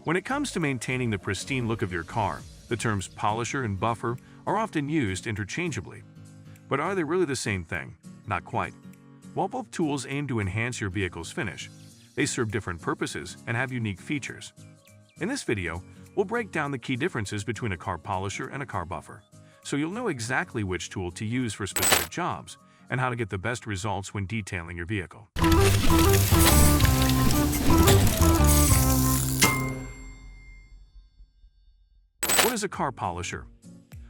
When it comes to maintaining the pristine look of your car, the terms polisher and buffer are often used interchangeably. But are they really the same thing? Not quite. While both tools aim to enhance your vehicle's finish, they serve different purposes and have unique features. In this video, we'll break down the key differences between a car polisher and a car buffer, so you'll know exactly which tool to use for specific jobs and how to get the best results when detailing your vehicle. What is a car polisher?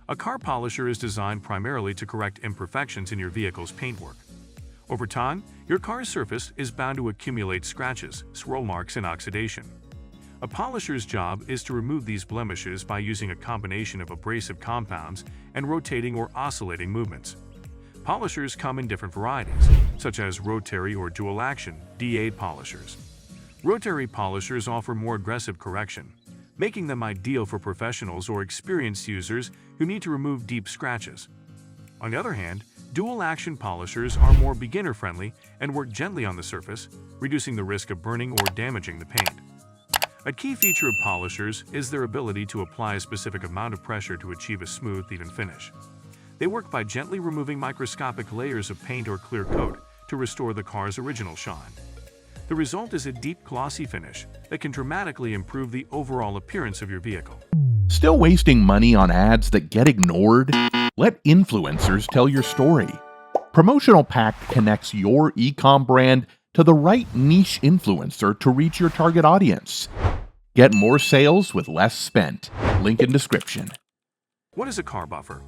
A car polisher is designed primarily to correct imperfections in your vehicle's paintwork. Over time, your car's surface is bound to accumulate scratches, swirl marks, and oxidation. A polisher's job is to remove these blemishes by using a combination of abrasive compounds and rotating or oscillating movements. Polishers come in different varieties, such as rotary or dual-action D8 polishers. Rotary polishers offer more aggressive correction, making them ideal for professionals or experienced users who need to remove deep scratches. On the other hand, dual-action polishers are more beginner-friendly and work gently on the surface, reducing the risk of burning or damaging the paint. A key feature of polishers is their ability to apply a specific amount of pressure to achieve a smooth, even finish. They work by gently removing microscopic layers of paint or clear coat to restore the car's original shine. The result is a deep, glossy finish that can dramatically improve the overall appearance of your vehicle. Still wasting money on ads that get ignored? Let influencers tell your story. Promotional Pact connects your e-com brand to the right niche influencer to reach your target audience. Get more sales with less spent. Link in description. What is a car buffer?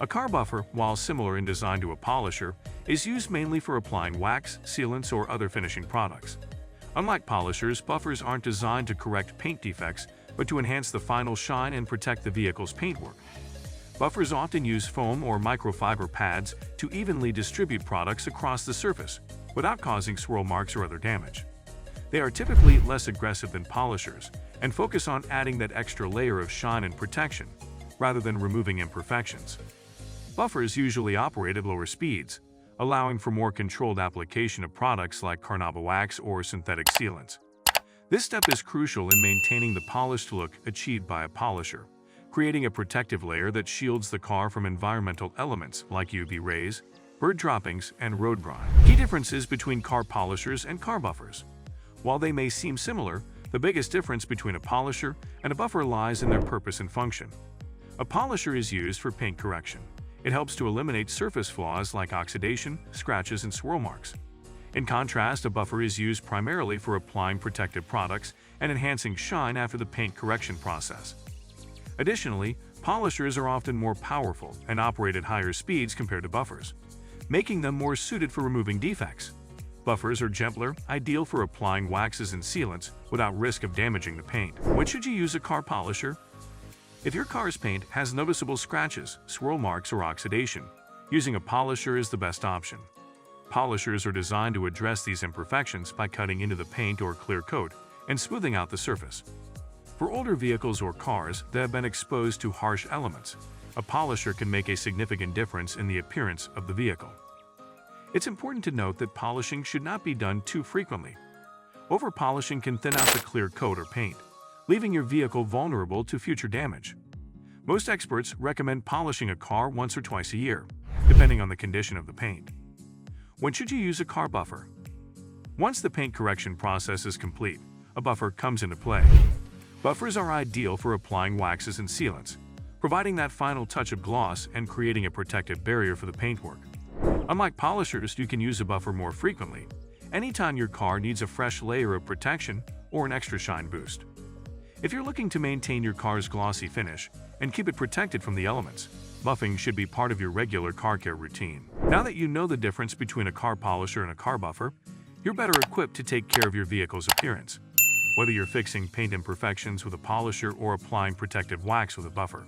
A car buffer, while similar in design to a polisher, is used mainly for applying wax, sealants, or other finishing products. Unlike polishers, buffers aren't designed to correct paint defects, but to enhance the final shine and protect the vehicle's paintwork. Buffers often use foam or microfiber pads to evenly distribute products across the surface, without causing swirl marks or other damage. They are typically less aggressive than polishers and focus on adding that extra layer of shine and protection, rather than removing imperfections. Buffers usually operate at lower speeds, allowing for more controlled application of products like Carnauba wax or synthetic sealants. This step is crucial in maintaining the polished look achieved by a polisher, creating a protective layer that shields the car from environmental elements like UV rays, bird droppings, and road grime. Key differences between car polishers and car buffers. While they may seem similar, the biggest difference between a polisher and a buffer lies in their purpose and function. A polisher is used for paint correction. It helps to eliminate surface flaws like oxidation, scratches, and swirl marks. In contrast, a buffer is used primarily for applying protective products and enhancing shine after the paint correction process. Additionally, polishers are often more powerful and operate at higher speeds compared to buffers, making them more suited for removing defects. Buffers are gentler, ideal for applying waxes and sealants without risk of damaging the paint. When should you use a car polisher? If your car's paint has noticeable scratches, swirl marks, or oxidation, using a polisher is the best option. Polishers are designed to address these imperfections by cutting into the paint or clear coat and smoothing out the surface. For older vehicles or cars that have been exposed to harsh elements, a polisher can make a significant difference in the appearance of the vehicle. It's important to note that polishing should not be done too frequently. Over-polishing can thin out the clear coat or paint, leaving your vehicle vulnerable to future damage. Most experts recommend polishing a car once or twice a year, depending on the condition of the paint. When should you use a car buffer? Once the paint correction process is complete, a buffer comes into play. Buffers are ideal for applying waxes and sealants, providing that final touch of gloss and creating a protective barrier for the paintwork. Unlike polishers, you can use a buffer more frequently, anytime your car needs a fresh layer of protection or an extra shine boost. If you're looking to maintain your car's glossy finish and keep it protected from the elements, buffing should be part of your regular car care routine. Now that you know the difference between a car polisher and a car buffer, you're better equipped to take care of your vehicle's appearance. Whether you're fixing paint imperfections with a polisher or applying protective wax with a buffer,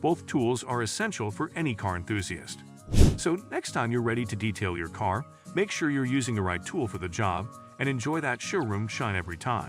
both tools are essential for any car enthusiast. So next time you're ready to detail your car, make sure you're using the right tool for the job and enjoy that showroom shine every time.